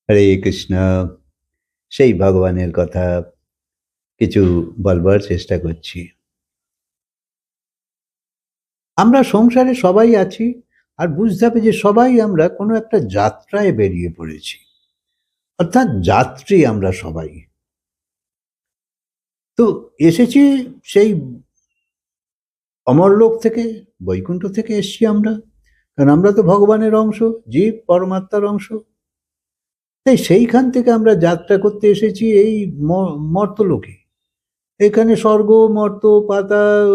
হরে কৃষ্ণ। সেই ভগবানের কথা কিছু বলবার চেষ্টা করছি। আমরা সংসারে সবাই আছি, আর বুঝতে হবে যে সবাই আমরা কোনো একটা যাত্রায় বেরিয়ে পড়েছি, অর্থাৎ যাত্রী আমরা সবাই। তো এসেছি সেই অমরলোক থেকে, বৈকুণ্ঠ থেকে এসছি আমরা, কারণ আমরা তো ভগবানের অংশ, জীব পরমাত্মার অংশ। তাই সেইখান থেকে আমরা যাত্রা করতে এসেছি এই মর্তলোকে। এখানে স্বর্গ, মর্ত, পাতাল,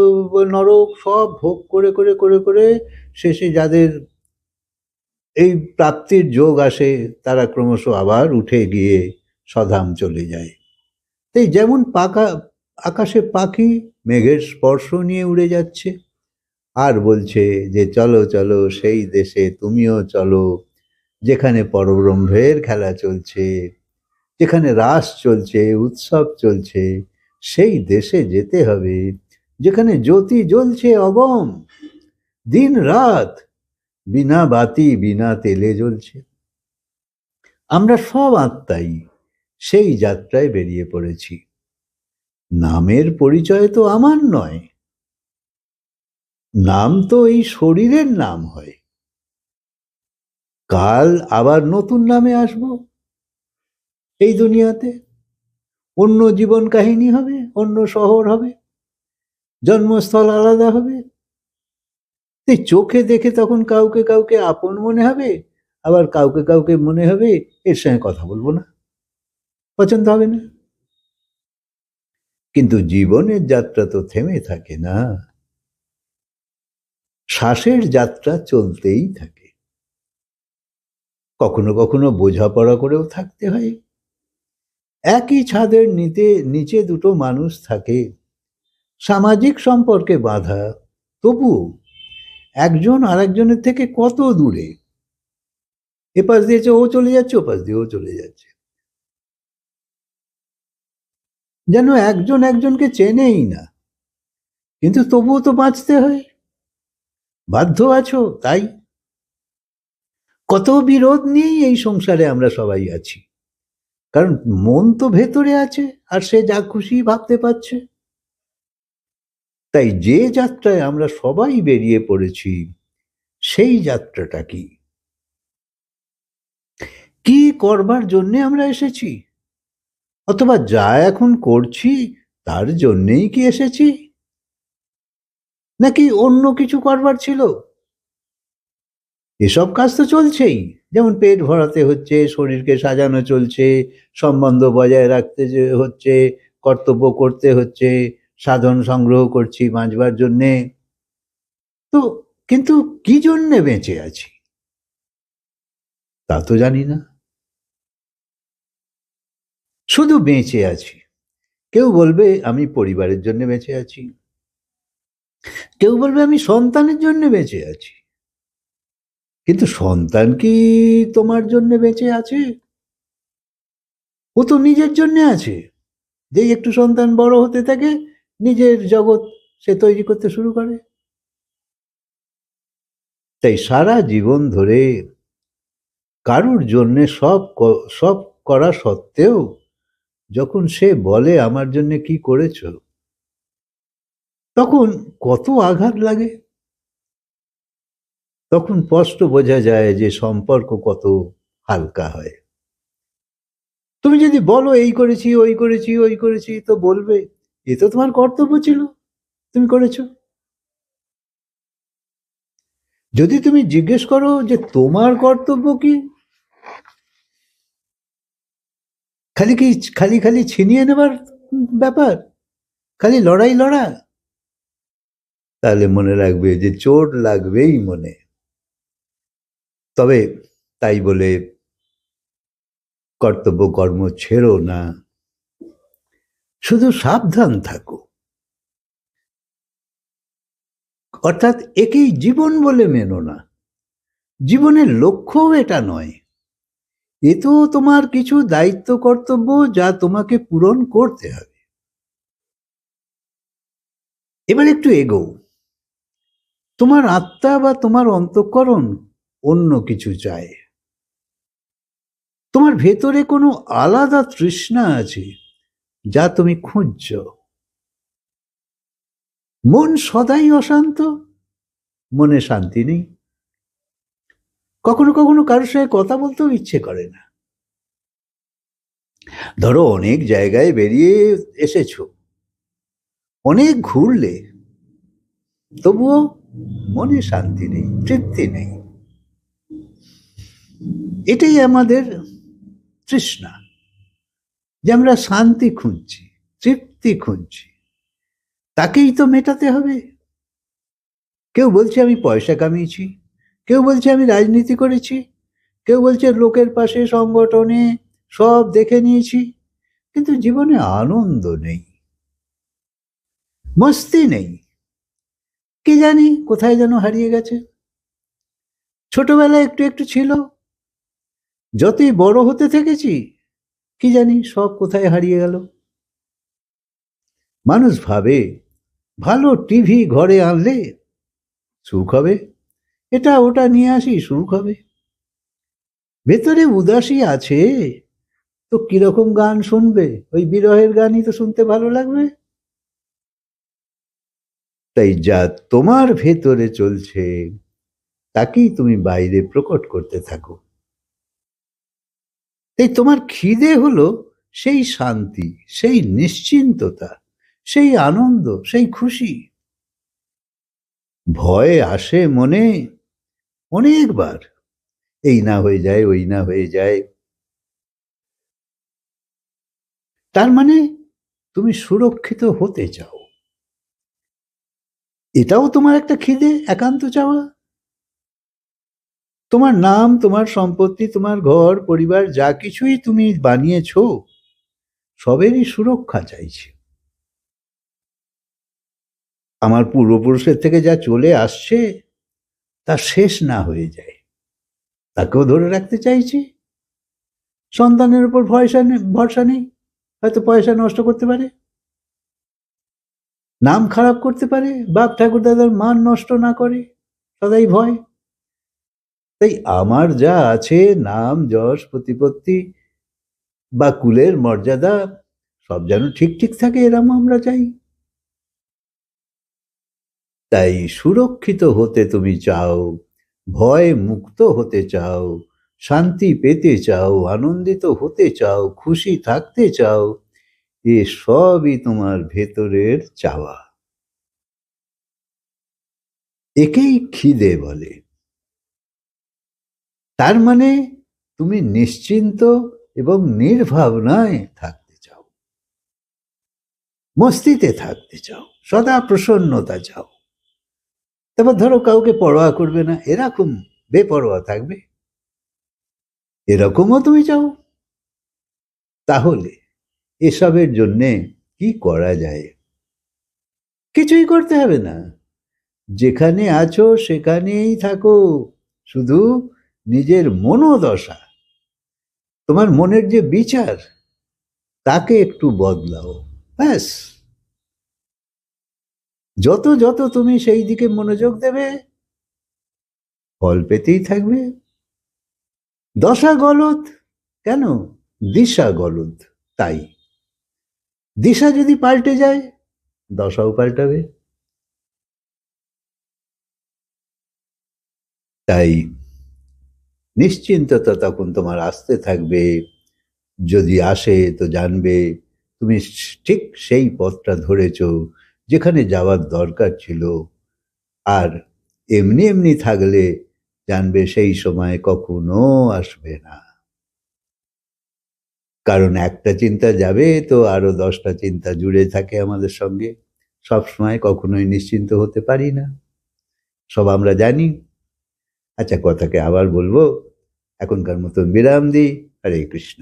নরক সব ভোগ করে করে করে করে শেষে যাদের এই প্রাপ্তির যোগ আসে, তারা ক্রমশ আবার উঠে গিয়ে স্বধাম চলে যায়। তাই যেমন আকাশে পাখি মেঘের স্পর্শ নিয়ে উড়ে যাচ্ছে আর বলছে যে চলো চলো সেই দেশে তুমিও চলো, যেখানে পরব্রহ্মের খেলা চলছে, যেখানে রাস চলছে, উৎসব চলছে, সেই দেশে যেতে হবে, যেখানে জ্যোতি জ্বলছে অগম, দিন রাত বিনা বাতি বিনা তেলে জ্বলছে। আমরা সব আত্মাই সেই যাত্রায় বেরিয়ে পড়েছি। নামের পরিচয় তো আমার নয়, নাম তো এই শরীরের নাম হয়। কাল আবার নতুন নামে আসব এই দুনিয়াতে, অন্য জীবন কাহিনী হবে, অন্য শহর হবে, জন্মস্থল আলাদা হবে। এই চোখে দেখে তখন কাউকে কাউকে আপন মনে হবে, আবার কাউকে কাউকে মনে হবে এর সঙ্গে কথা বলবো না, পছন্দ হবে না। কিন্তু জীবনের যাত্রা তো থেমে থাকে না, শ্বাসের যাত্রা চলতেই থাকে। কখনো কখনো বোঝাপড়া করেও থাকতে হয়। একই ছাদের নিচে দুটো মানুষ থাকে, সামাজিক সম্পর্কে বাঁধা, তবুও একজন আরেকজনের থেকে কত দূরে। এপাশ দিয়েছে ও চলে যাচ্ছে, ওপাশ দিয়ে ও চলে যাচ্ছে, যেন একজন একজনকে চেনেই না। কিন্তু তবুও তো বাঁচতে হয়, বাধ্য আছো তাই। কত বিরোধ নিয়েই এই সংসারে আমরা সবাই আছি, কারণ মন তো ভেতরে আছে আর সে যা খুশি ভাবতে পারছে। তাই যে যাত্রায় আমরা সবাই বেরিয়ে পড়েছি, সেই যাত্রাটা কি, কি করবার জন্য আমরা এসেছি, অথবা যা এখন করছি তার জন্যেই কি এসেছি, নাকি অন্য কিছু করবার ছিল। এসব কাজ তো চলছেই, যেমন পেট ভরাতে হচ্ছে, শরীরকে সাজানো চলছে, সম্বন্ধ বজায় রাখতে হচ্ছে, কর্তব্য করতে হচ্ছে, সাধন সংগ্রহ করছি বাঁচবার জন্যে। তো কিন্তু কি জন্যে বেঁচে আছি তা তো জানি না, শুধু বেঁচে আছি। কেউ বলবে আমি পরিবারের জন্য বেঁচে আছি, কেউ বলবে আমি সন্তানের জন্য বেঁচে আছি। কিন্তু সন্তান কি তোমার জন্য বেঁচে আছে? ও তো নিজের জন্য আছে। যেই একটু সন্তান বড় হতে থাকে, নিজের জগৎ সে তৈরি করতে শুরু করে। তাই সারা জীবন ধরে কারুর জন্যে সব করা সত্ত্বেও যখন সে বলে আমার জন্য কি করেছ, তখন কত আঘাত লাগে। তখন স্পষ্ট বোঝা যায় যে সম্পর্ক কত হালকা হয়। তুমি যদি বলো এই করেছি ওই করেছি ওই করেছি, তো বলবে এ তো তোমার কর্তব্য ছিল, তুমি করেছো। যদি তুমি জিজ্ঞেস করো যে তোমার কর্তব্য কি, খালি কি খালি খালি ছিনিয়ে নেবার ব্যাপার, খালি লড়াই লড়া, তাহলে মনে রাখবে যে চোট লাগবেই মনে। তবে তাই বলে কর্তব্য কর্ম ছেড়ো না, শুধু সাবধান থাকো। অর্থাৎ একেই জীবন বলে মেনো না, জীবনের লক্ষ্যও এটা নয়। এ তো তোমার কিছু দায়িত্ব কর্তব্য যা তোমাকে পূরণ করতে হবে। এবার একটু এগো। তোমার আত্মা বা তোমার অন্তঃকরণ অন্য কিছু চায়, তোমার ভেতরে কোনো আলাদা তৃষ্ণা আছে যা তুমি খুঁজছ। মন সদাই অশান্ত, মনে শান্তি নেই। কখনো কখনো কারোর সঙ্গে কথা বলতেও ইচ্ছে করে না। ধরো অনেক জায়গায় বেরিয়ে এসেছো, অনেক ঘুরলে, তবুও মনে শান্তি নেই, তৃপ্তি নেই। এটাই আমাদের তৃষ্ণা, যে আমরা শান্তি খুঁজছি, তৃপ্তি খুঁজছি, তাকেই তো মেটাতে হবে। কেউ বলছে আমি পয়সা কামিয়েছি, কেউ বলছে আমি রাজনীতি করেছি, কেউ বলছে লোকের পাশে সংগঠনে সব দেখে নিয়েছি, কিন্তু জীবনে আনন্দ নেই, মস্তি নেই। কি জানি কোথায় যেন হারিয়ে গেছে। ছোটবেলায় একটু একটু ছিল, যতই বড় হতে থেকেছি কি জানি সব কোথায় হারিয়ে গেল। মানুষ ভাবে ভালো টিভি ঘরে আনলে সুখ হবে, এটা ওটা নিয়ে আসি সুখ হবে। ভেতরে উদাসী আছে তো কিরকম গান শুনবে? ওই বিরহের গানই তো শুনতে ভালো লাগবে। তাই যা তোমার ভেতরে চলছে তাকেই তুমি বাইরে প্রকট করতে থাকো। তাই তোমার খিদে হলো সেই শান্তি, সেই নিশ্চিন্ততা, সেই আনন্দ, সেই খুশি। ভয় আসে মনে অনেকবার, এই না হয়ে যায়, ওই না হয়ে যায়। তার মানে তুমি সুরক্ষিত হতে চাও। এটাও তোমার একটা খিদে, একান্ত চাওয়া। তোমার নাম, তোমার সম্পত্তি, তোমার ঘর পরিবার, যা কিছুই তুমি বানিয়েছ, সবেরই সুরক্ষা চাইছে। আমার পূর্বপুরুষের থেকে যা চলে আসছে তা শেষ না হয়ে যায়, তাকেও ধরে রাখতে চাইছি। সন্তানের উপর ভরসা নেই, হয়তো পয়সা নষ্ট করতে পারে, নাম খারাপ করতে পারে, বাপ ঠাকুর দাদার মান নষ্ট না করে, সদাই ভয়। তাই আমার যা আছে, নাম যশ প্রতিপত্তি বা কুলের মর্যাদা, সব যেন ঠিক ঠিক থাকে, এরম আমরা চাই। তাই সুরক্ষিত হতে তুমি চাও, ভয় মুক্ত হতে চাও, শান্তি পেতে চাও, আনন্দিত হতে চাও, খুশি থাকতে চাও, এ সবই তোমার ভেতরের চাওয়া। একেই খিদে বলে। তার মানে তুমি নিশ্চিন্ত এবং নির্ভাবনায় থাকতে চাও, মস্তিতে থাকতে চাও, সদা প্রসন্নতা চাও। তারপর ধরো কাউকে পরোয়া করবে না, এরকম বেপরোয়া থাকবে, এরকমও তুমি চাও। তাহলে এসবের জন্যে কি করা যায়? কিছুই করতে হবে না, যেখানে আছো সেখানেই থাকো। শুধু নিজের মনোদশা, তোমার মনের যে বিচার, তাকে একটু বদলাও, ব্যাস। যত যত তুমি সেই দিকে মনোযোগ দেবে, ফল পেতেই থাকবে। দশা গলদ কেন, দিশা গলদ। তাই দিশা যদি পাল্টে যায়, দশাও পাল্টাবে। তাই নিশ্চিন্ততা তখন তোমার আসতে থাকবে। যদি আসে তো জানবে তুমি ঠিক সেই পথটা ধরেছ যেখানে যাওয়ার দরকার ছিল। আর এমনি এমনি থাকলে জানবে সেই সময় কখনো আসবে না। কারণ একটা চিন্তা যাবে তো আরো 10টা চিন্তা জুড়ে থাকে আমাদের সঙ্গে। সব সময় কখনোই নিশ্চিন্ত হতে পারি না, সব আমরা জানি। আচ্ছা, কথাকে আবার বলবো, এখনকার মতো বিরাম দিই। হরে কৃষ্ণ।